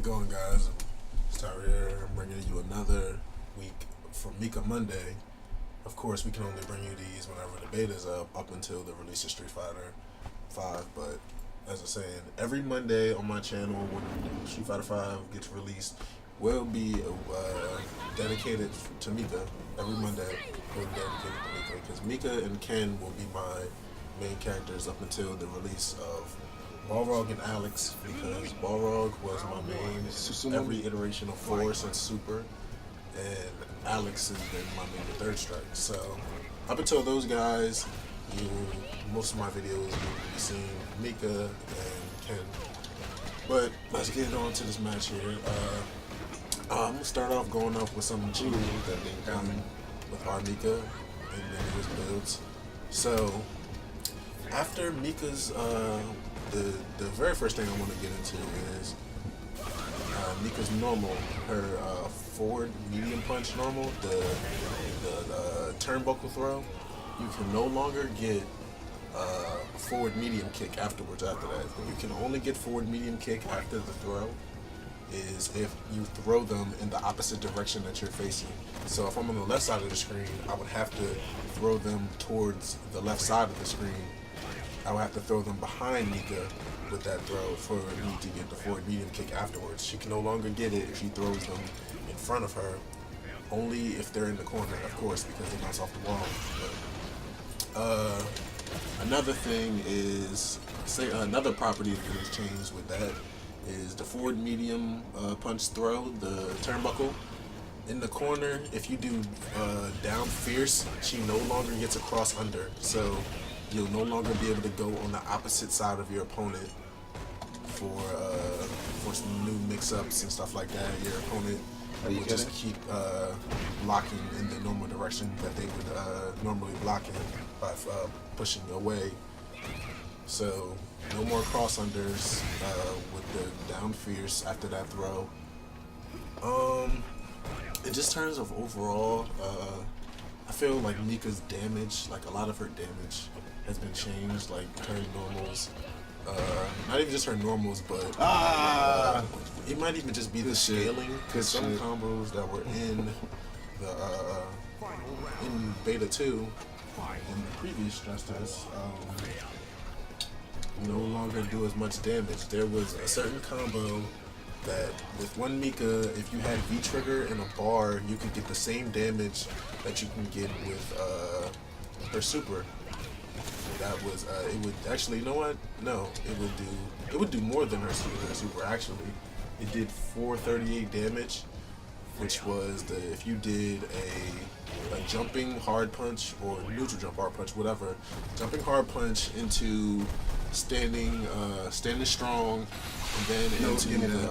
going, guys? Start here. I'm bringing you another week for Mika Monday. Of course, we can only bring you these whenever the beta's up until the release of Street Fighter 5. But as I'm saying, every Monday on my channel when Street Fighter 5 gets released, will be dedicated to Mika. Every Monday will be dedicated to Mika because Mika and Ken will be my main characters up until the release of Balrog and Alex, because Balrog was my main every iteration of 4 since Super, and Alex has been my main third strike. So up until those guys, most of my videos you'll be seeing Mika and Ken. But let's get on to this match here. I'm gonna start off going off with some G that they got with our Mika and then his builds. So after Mika's the very first thing I want to get into is Mika's normal, her forward medium punch normal, the turnbuckle throw. You can no longer get forward medium kick afterwards. After that, you can only get forward medium kick after the throw is if you throw them in the opposite direction that you're facing. So if I'm on the left side of the screen, I would have to throw them towards the left side of the screen. I would have to throw them behind Mika with that throw for me to get the forward medium kick afterwards. She can no longer get it if she throws them in front of her, only if they're in the corner, of course, because they bounce off the wall. But another thing is, another property that is changed with that is the forward medium punch throw, the turnbuckle. In the corner, if you do down fierce, she no longer gets a cross under. So you'll no longer be able to go on the opposite side of your opponent for some new mix-ups and stuff like that. Your opponent will just keep blocking in the normal direction that they would normally block in by pushing away. So no more cross unders with the down fierce after that throw. In just terms of overall, I feel like Mika's damage, like a lot of her damage, has been changed. Like her normals, not even just her normals, but it might even just be the scaling. Because some combos that were in the in beta 2 in the previous stress test no longer do as much damage. There was a certain combo that with one Mika, if you had V-trigger and a bar, you could get the same damage that you can get with her super. That was it would actually, you know what? No, it would do more than her super actually. It did 438 damage, which was if you did a jumping hard punch or neutral jump hard punch, whatever, jumping hard punch into standing strong, and then into the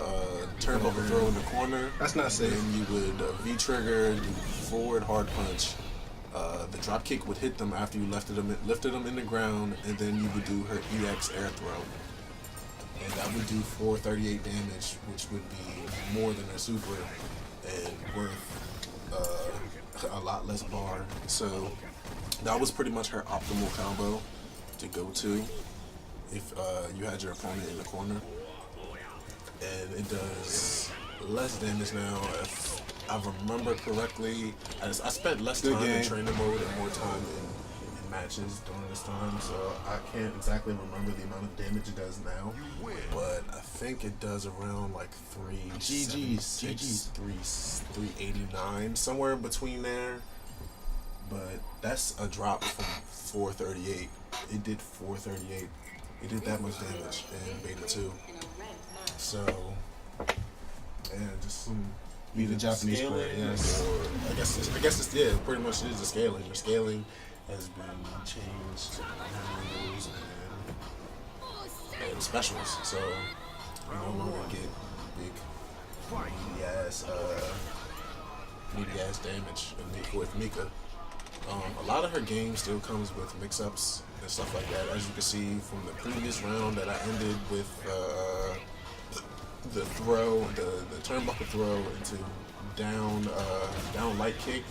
turnbuckle throw in the corner. That's not safe. Then you would V-trigger, do forward hard punch. The drop kick would hit them after you lifted them in the ground, and then you would do her EX air throw, and that would do 438 damage, which would be more than her super and worth a lot less bar. So that was pretty much her optimal combo to go to if you had your opponent in the corner. And it does less damage now. If I remember correctly, I spent less time in training mode and more time in matches during this time, so I can't exactly remember the amount of damage it does now, but I think it does around like 389, somewhere in between there. But that's a drop from 438. It did 438. It did that much damage in beta 2. So, and just some be the Japanese player, yes. Or I guess it's pretty much is the scaling. The scaling has been changed and specials. So you no longer get big meaty ass damage with Mika. A lot of her game still comes with mix-ups and stuff like that. As you can see from the previous round that I ended with the throw, the turnbuckle throw into down light kick,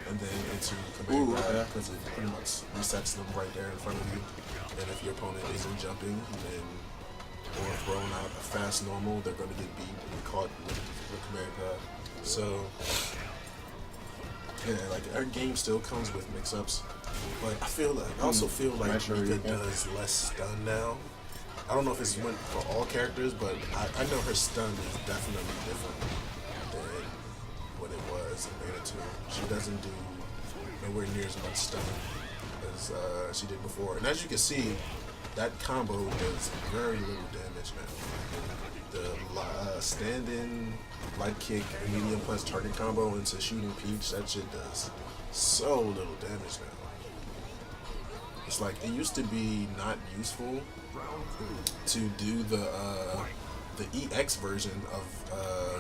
and then into command grab, because it pretty much resets them right there in front of you. And if your opponent isn't jumping, then or throwing out a fast normal, they're going to get beat and caught with command pad. So, yeah, like our game still comes with mix-ups, but I also feel like Mika does less stun now. I don't know if it's went for all characters, but I know her stun is definitely different than what it was in Beta 2. She doesn't do nowhere near as much stun as she did before. And as you can see, that combo does very little damage now. The stand-in, light kick, medium plus target combo into shooting Peach, that shit does so little damage now. It's like, it used to be not useful to do the EX version of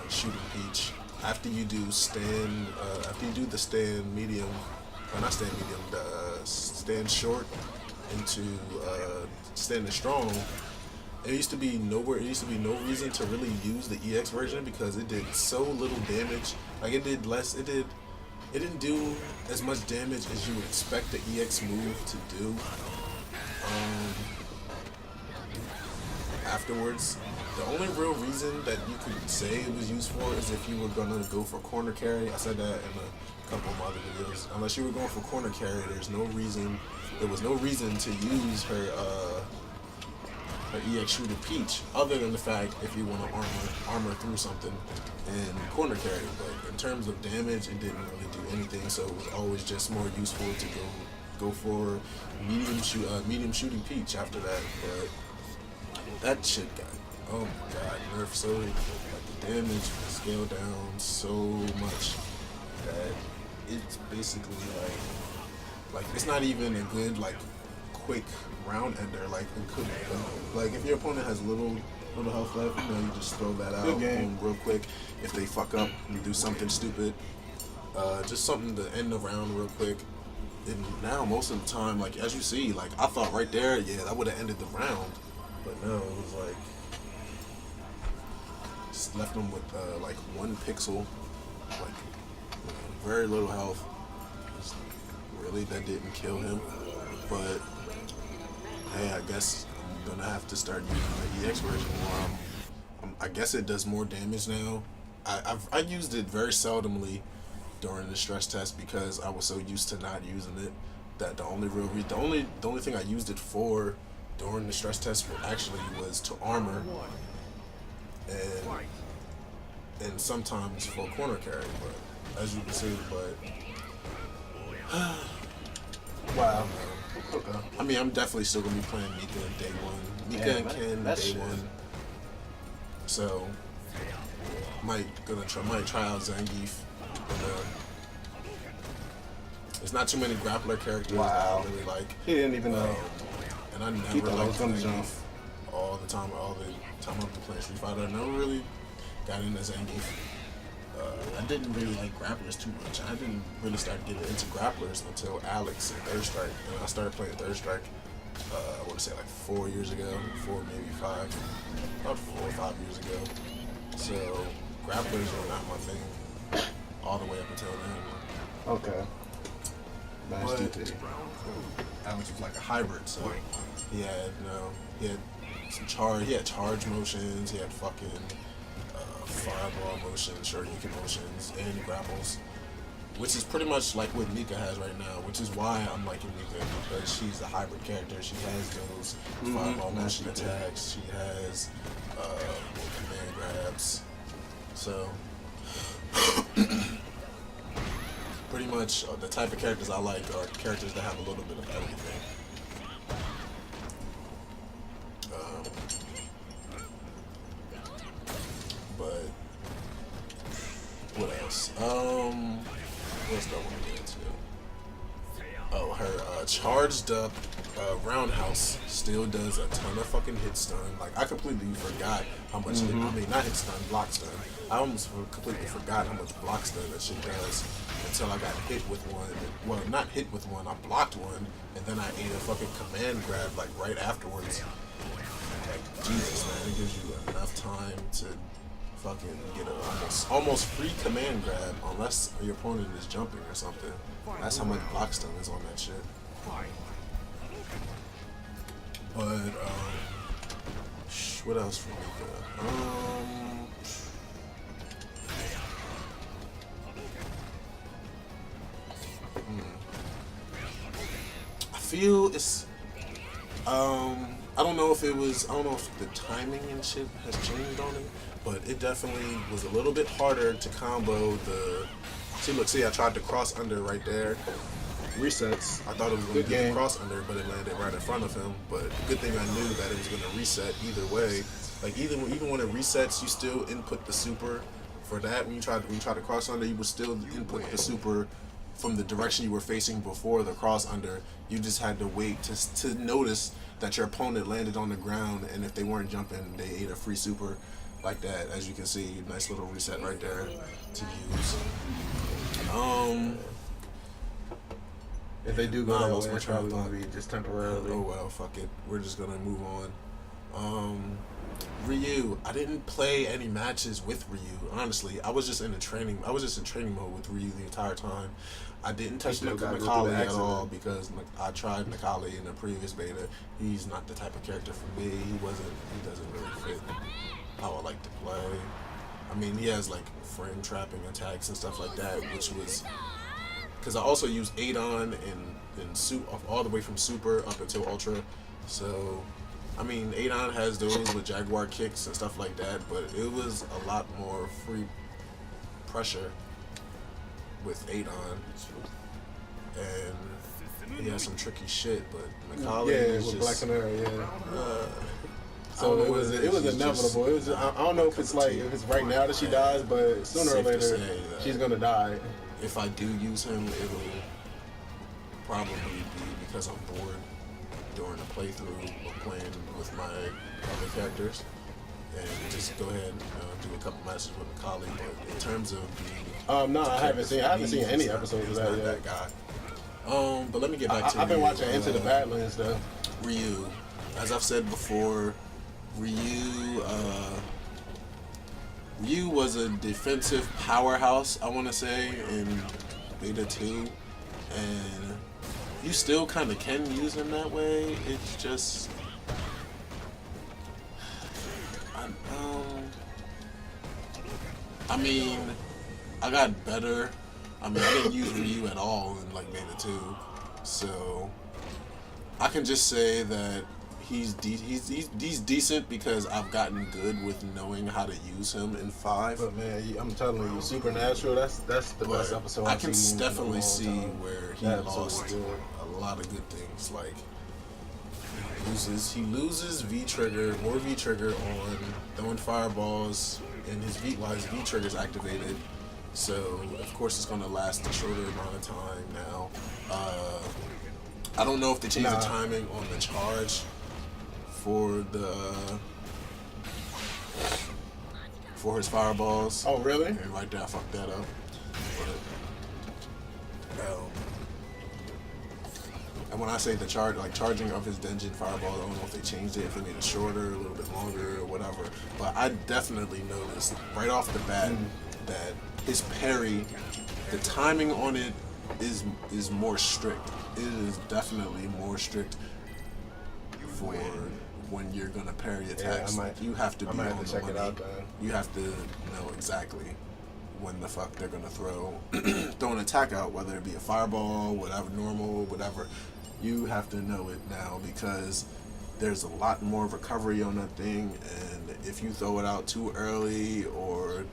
shooting Peach after you do the stand medium, or not stand medium, the stand short into standing strong. It used to be no reason to really use the EX version because it did so little damage. Like it didn't do as much damage as you would expect the EX move to do. Afterwards, the only real reason that you could say it was used for is if you were gonna go for corner carry. I said that in a couple of my other videos. Unless you were going for corner carry, there was no reason to use her EX shooter Peach, other than the fact if you want to armor through something and corner carry. But in terms of damage, it didn't really do anything. So it was always just more useful to go for medium shooting Peach after that. But that shit got, oh my god, nerfed so, like the damage scaled down so much that it's basically like it's not even a good like quick round ender. Like it could, like if your opponent has little health left, you know, you just throw that out boom, real quick. If they fuck up, you do something stupid, just something to end the round real quick. And now most of the time, like as you see, like I thought right there, yeah, that would have ended the round, but no, it was like just left him with like 1 pixel, like very little health. Just really, that didn't kill him, but hey, I guess I'm gonna have to start using the EX version more. I guess it does more damage now. I used it very seldomly during the stress test because I was so used to not using it that the only thing I used it for during the stress test actually was to armor and sometimes for corner carry. But as you can see, wow. Okay. I mean, I'm definitely still gonna be playing Mika day one. Mika and Ken day one. So might try out Zangief. There's not too many grappler characters that I really like. He didn't even know. And I never liked Zangief all the time I've been playing Street Fighter. I never really got into Zangief. I didn't really like grapplers too much. I didn't really start getting into grapplers until Alex and Third Strike. And I started playing Third Strike, I want to say like 4 years ago, 4 maybe 5, about 4 or 5 years ago. So grapplers were not my thing all the way up until then. Okay. Nice detail. Alex was like a hybrid, so he had charge motions, he had fucking fireball motions, shuriken motions, and grapples, which is pretty much like what Mika has right now, which is why I'm liking Mika, because she's a hybrid character. She has those fireball motion attacks, she has command grabs, so pretty much the type of characters I like are characters that have a little bit of everything. But what else? What else do I want to get into? Oh, her charged up roundhouse still does a ton of fucking hit stun. Like I completely forgot how much not hit stun, block stun. I almost completely forgot how much block stun that shit does until I got hit with one. Well, not hit with one, I blocked one, and then I ate a fucking command grab like right afterwards. Like Jesus, man, it gives you enough time to fucking get a almost free command grab unless your opponent is jumping or something. That's how much block stun is on that shit. But What else from Mika? I feel it's I don't know if it was I don't know if the timing and shit has changed on it, but it definitely was a little bit harder to combo the see I tried to cross under right there. Resets. I thought it was going to do the cross under, but it landed right in front of him. But good thing I knew that it was going to reset either way. Like even when it resets, you still input the super for that. When you try to cross under, you would still input the super from the direction you were facing before the cross under. You just had to wait to notice that your opponent landed on the ground, and if they weren't jumping, they ate a free super like that. As you can see, nice little reset right there to use. If they do go that way, it's probably going to be just temporarily. Oh well, fuck it. We're just going to move on. Ryu, I didn't play any matches with Ryu. Honestly, I was just in training mode with Ryu the entire time. I didn't touch Nikali at all because I tried Nikali in the previous beta. He's not the type of character for me. He doesn't really fit how I like to play. I mean, he has like frame trapping attacks and stuff like that, which was because I also use Adon and all the way from Super up until Ultra. So, I mean, Adon has those with Jaguar kicks and stuff like that, but it was a lot more free pressure with Adon. And he has some tricky shit, but Nikali is with just... Black Canary, So it was inevitable. It was I don't know if it's like if it's right now that she dies, but sooner or later she's gonna die. If I do use him, it'll probably be because I'm bored during the playthrough or playing with my other characters, and just go ahead and do a couple matches with Nikali. But in terms of being, no, I haven't seen any episodes of that yet. That guy. But let me get back to. I've been watching Into the Badlands though. Ryu, as I've said before, Ryu was a defensive powerhouse, I want to say, in Beta 2, and you still kind of can use him that way. It's just, I mean, I got better. I mean, I didn't use Ryu at all in like Beta 2, so I can just say that he's decent because I've gotten good with knowing how to use him in 5. But man, I'm telling you, Supernatural, that's the best episode I I've can seen definitely see where he lost good. a lot of good things. Like he loses V trigger on throwing fireballs, and his V trigger's activated. So of course it's gonna last a shorter amount of time now. I don't know if they changed the timing on the charge for his fireballs. Oh really? And right there I fucked that up. And when I say the charging of his Denjin fireball, I don't know if they changed it, if they made it shorter, a little bit longer, or whatever. But I definitely noticed right off the bat that his parry, the timing on it is more strict. It is definitely more strict for when you're gonna parry attacks. You have to be on the money. You have to know exactly when the fuck they're gonna throw an attack out, whether it be a fireball, whatever, normal, whatever. You have to know it now because there's a lot more recovery on that thing, and if you throw it out too early or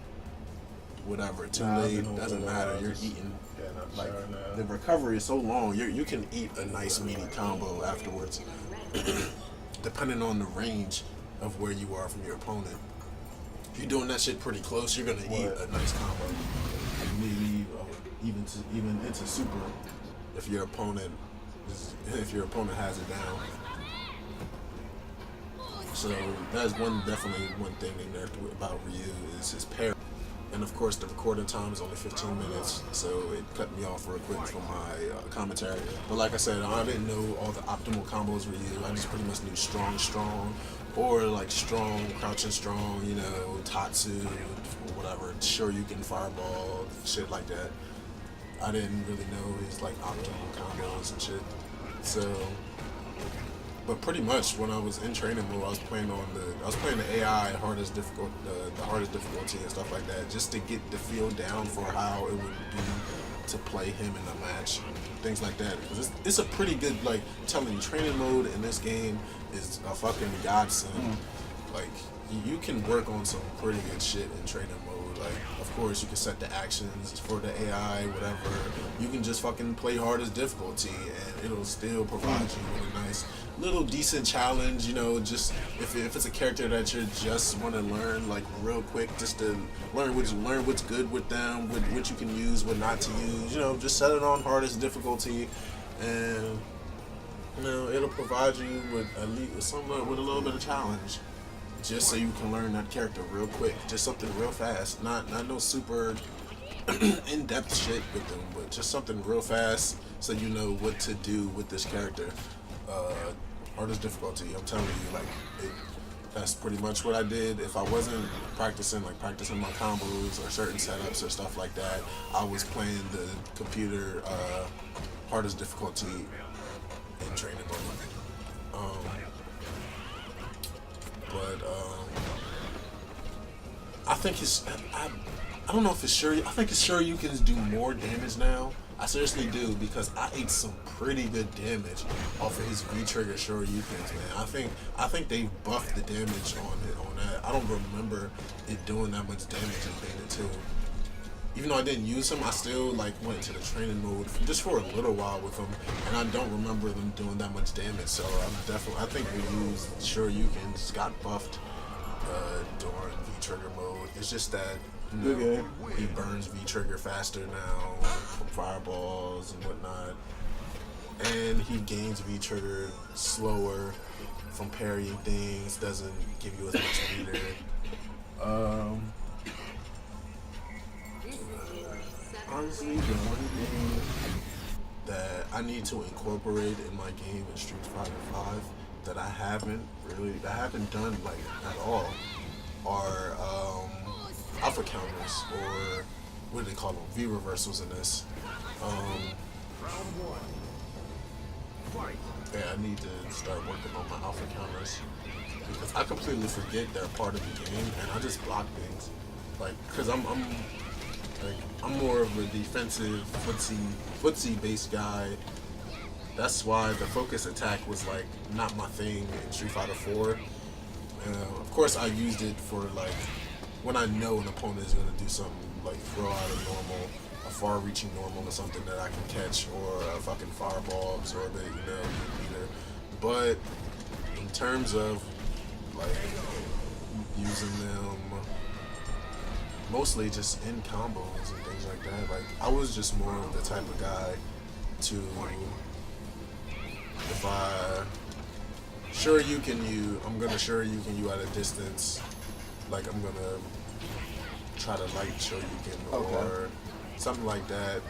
whatever, too late, doesn't matter. You're eating. The recovery is so long. You can eat a nice meaty combo afterwards, depending on the range of where you are from your opponent. If you're doing that shit pretty close, you're gonna eat a nice combo. Maybe even into super if your opponent has it down. So that's definitely one thing they nerfed about Ryu is his parry. And of course the recording time is only 15 minutes, so it cut me off real quick from my commentary. But like I said, I didn't know all the optimal combos Ryu. I just pretty much knew strong, or like strong, crouching strong, Tatsu, or whatever, sure you can fireball, shit like that. I didn't really know his like optimal combos and shit. So But pretty much when I was in training mode, I was playing the AI hardest difficult the hardest difficulty and stuff like that, just to get the feel down for how it would be to play him in a match, things like that. Because it's a pretty good, like, telling you, training mode in this game is a fucking godsend. Like, you can work on some pretty good shit in training mode. Like, of course, you can set the actions for the AI, whatever. You can just fucking play hardest difficulty, and it'll still provide you with a nice little decent challenge. You know, just if it's a character that you just want to learn, like, real quick, just to learn what's good with them, what you can use, what not to use. You know, just set it on hardest difficulty, and you know it'll provide you with at least with a little bit of challenge. Just so you can learn that character real quick, just something real fast, not no super in-depth shit with them, but just something real fast so you know what to do with this character. Hardest difficulty, I'm telling you, like, that's pretty much what I did. If I wasn't practicing my combos or certain setups or stuff like that, I was playing the computer hardest difficulty in training mode. But I think I don't know if it's sure. I think it's sure you can do more damage now. I seriously do, because I ate some pretty good damage off of his V-trigger Shoryukens, man. I think they buffed the damage on that. I don't remember it doing that much damage in Beta 2. Even though I didn't use him, I still like went into the training mode just for a little while with him, and I don't remember them doing that much damage. So I think we used Shoryukens, got buffed during V-trigger mode. It's just that he burns V-trigger faster now from fireballs and whatnot, and he gains V-trigger slower from parrying things. Doesn't give you as much meter. Honestly, the one thing that I need to incorporate in my game in Street Fighter V that I haven't done like at all are alpha counters, or what do they call them? V reversals in this. Yeah, I need to start working on my alpha counters, because I completely forget they're part of the game and I just block things. Like, cause I'm more of a defensive footsie based guy. That's why the focus attack was like not my thing in Street Fighter 4. Of course, I used it for like when I know an opponent is gonna do something like throw out a normal, a far-reaching normal or something that I can catch, or a fucking fireball, absorb it, you know, either. But in terms of like using them, mostly just in combos and things like that. Like, I was just more of the type of guy to, if I'm gonna Shoryuken you at a distance. Like, I'm gonna try to light Shoryuken or something like that,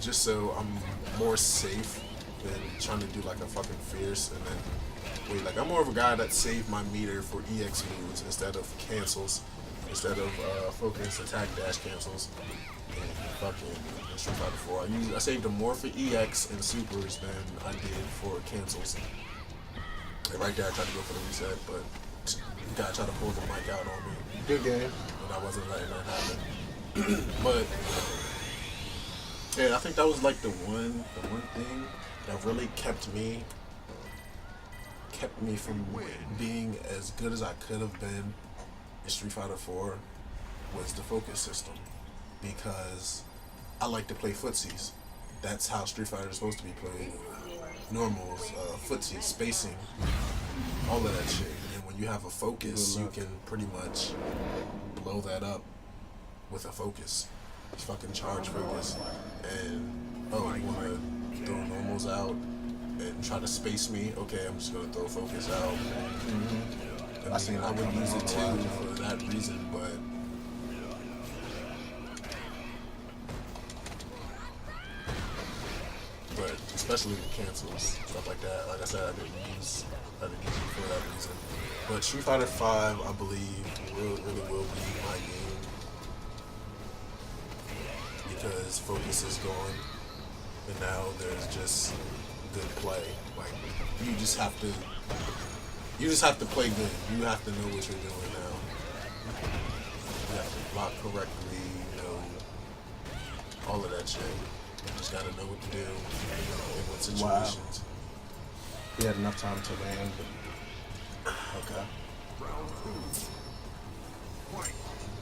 just so I'm more safe than trying to do like a fucking fierce and then wait. Like, I'm more of a guy that saved my meter for EX moves instead of cancels. Instead of focus, attack, dash, cancels, and fucking Street Fighter 4. I saved them more for EX and supers than I did for cancels. And right there, I tried to go for the reset, but the guy tried to pull the mic out on me. Good game. And I wasn't letting that happen. But yeah, I think that was like the one thing that really kept me from being as good as I could have been in Street Fighter 4 was the focus system, because I like to play footsies. That's how Street Fighter is supposed to be played. Normals, footsies, spacing, all of that shit. And when you have a focus, you can pretty much blow that up with a focus. It's fucking charge focus. And, you want to throw normals out and try to space me? Okay, I'm just going to throw focus out. I mean, I would use it too for that reason, but especially the cancels, stuff like that. Like I said, I didn't use it for that reason. But Street Fighter 5, I believe, really will be my game, because focus is gone, and now there's just good play. Like, you just have to play good. You have to know what you're doing now. You have to block correctly, all of that shit. You just gotta know what to do in what situations. He had enough time to land. Okay.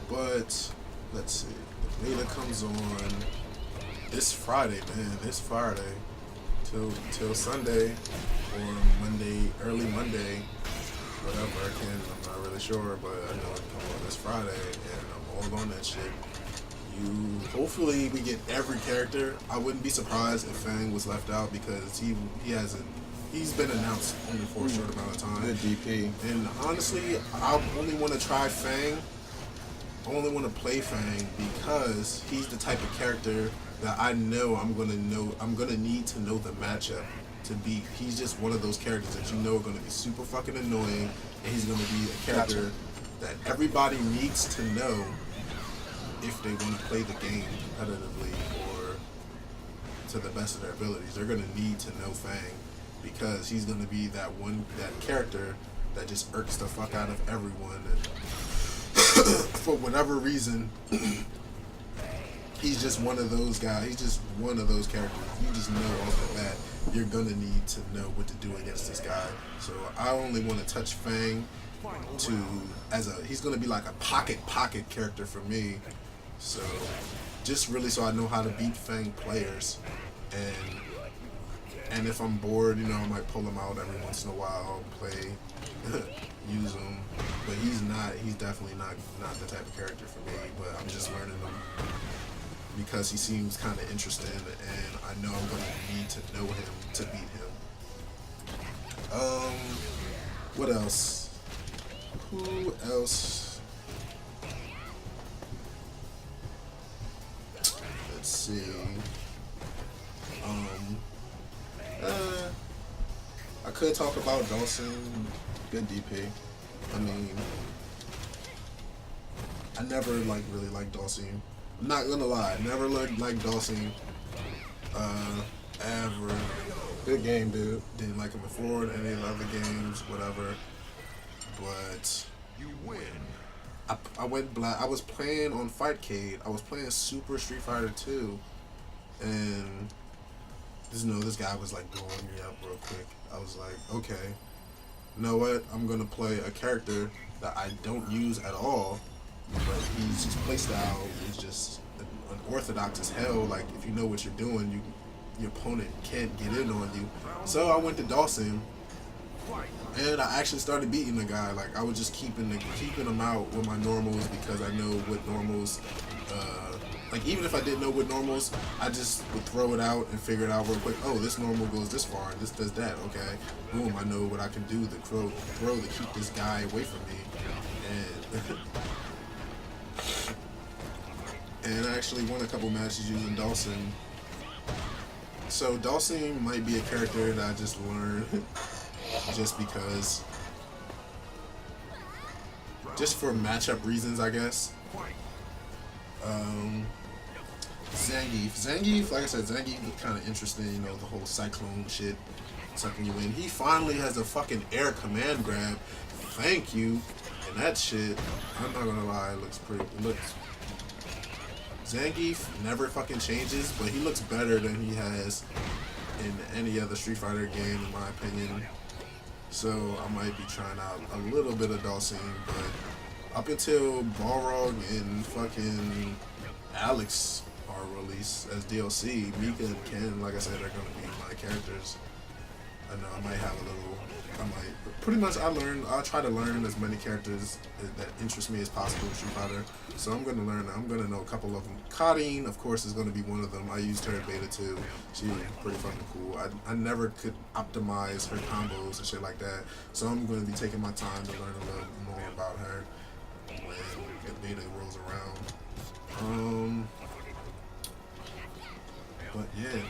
But let's see. The beta comes on this Friday, man. This Friday till Sunday or Monday, early Monday, whatever. I'm not really sure, but I know it comes on this Friday, and I'm all on that shit. Hopefully we get every character. I wouldn't be surprised if Fang was left out because he's been announced only for a short amount of time. Good DP. And honestly, I only want to try Fang. I only want to play Fang because he's the type of character that I know I'm gonna need to know the matchup to beat. He's just one of those characters that you know are gonna be super fucking annoying, and he's gonna be a character that everybody needs to know if they want to play the game competitively or to the best of their abilities. They're gonna need to know Fang because he's gonna be that character that just irks the fuck out of everyone. And for whatever reason, he's just one of those guys. He's just one of those characters. You just know off the bat you're gonna need to know what to do against this guy. So I only want to touch Fang he's gonna be like a pocket character for me. So just really so I know how to beat Fang players, and if I'm bored, I might pull him out every once in a while, play, use him. But he's definitely not the type of character for me. But I'm just learning him because he seems kind of interesting, and I know I'm going to need to know him to beat him. What else? Who else? Let's see. I could talk about Dawson. Good DP. I mean, I never really liked Dawson. I'm not gonna lie, I never liked Dawson. Ever. Good game, dude. Didn't like him before in any other games, whatever. But you win. I went black. I was playing on Fightcade. I was playing Super Street Fighter 2, and this guy was like blowing me up real quick. I was like, okay, you know what? I'm gonna play a character that I don't use at all, but his playstyle is just unorthodox as hell. Like if you know what you're doing, your opponent can't get in on you. So I went to Dawson, and I actually started beating the guy. Like I was just keeping him out with my normals because I know what normals. Like even if I didn't know what normals, I just would throw it out and figure it out real quick. Oh, this normal goes this far, and this does that. Okay, boom! I know what I can do to throw to keep this guy away from me, and I actually won a couple matches using Dawson. So Dawson might be a character that I just learned just because, just for matchup reasons, I guess. Zangief, like I said, Zangief was kind of interesting, the whole cyclone shit, sucking you in. He finally has a fucking air command grab. Thank you. And that shit, I'm not gonna lie, Zangief never fucking changes, but he looks better than he has in any other Street Fighter game, in my opinion. So I might be trying out a little bit of Dawson, but up until Balrog and fucking Alex are released as DLC, Mika and Ken, like I said, are gonna be my characters. I know I try to learn as many characters that interest me as possible in Street Fighter. So I'm gonna know a couple of them. Kadeen, of course, is gonna be one of them. I used her in beta too. She's pretty fucking cool. I never could optimize her combos and shit like that. So I'm gonna be taking my time to learn a little more about her when the beta rolls around. But yeah, man,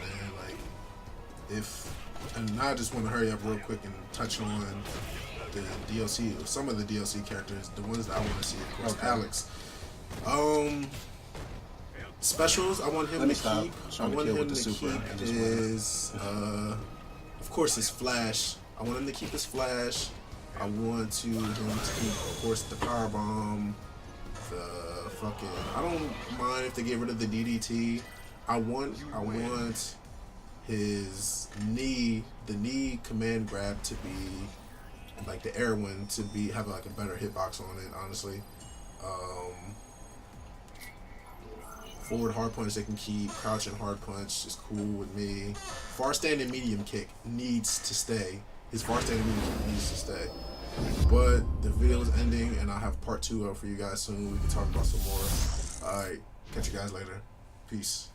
and now I just want to hurry up real quick and touch on the DLC, some of the DLC characters, the ones that I want to see, of course, okay. Alex. Specials, I want him to keep. I want him to keep his, of course, his Flash. I want him to keep his flash. I want him to keep, of course, the power bomb. The fucking. I don't mind if they get rid of the DDT. I want his knee, the knee command grab to be like the air one to be have like a better hitbox on it. Honestly, forward hard punch they can keep. Crouching hard punch is cool with me. Far standing medium kick needs to stay. His far standing medium kick needs to stay. But the video is ending, and I'll have part 2 up for you guys soon. We can talk about some more. All right, catch you guys later. Peace.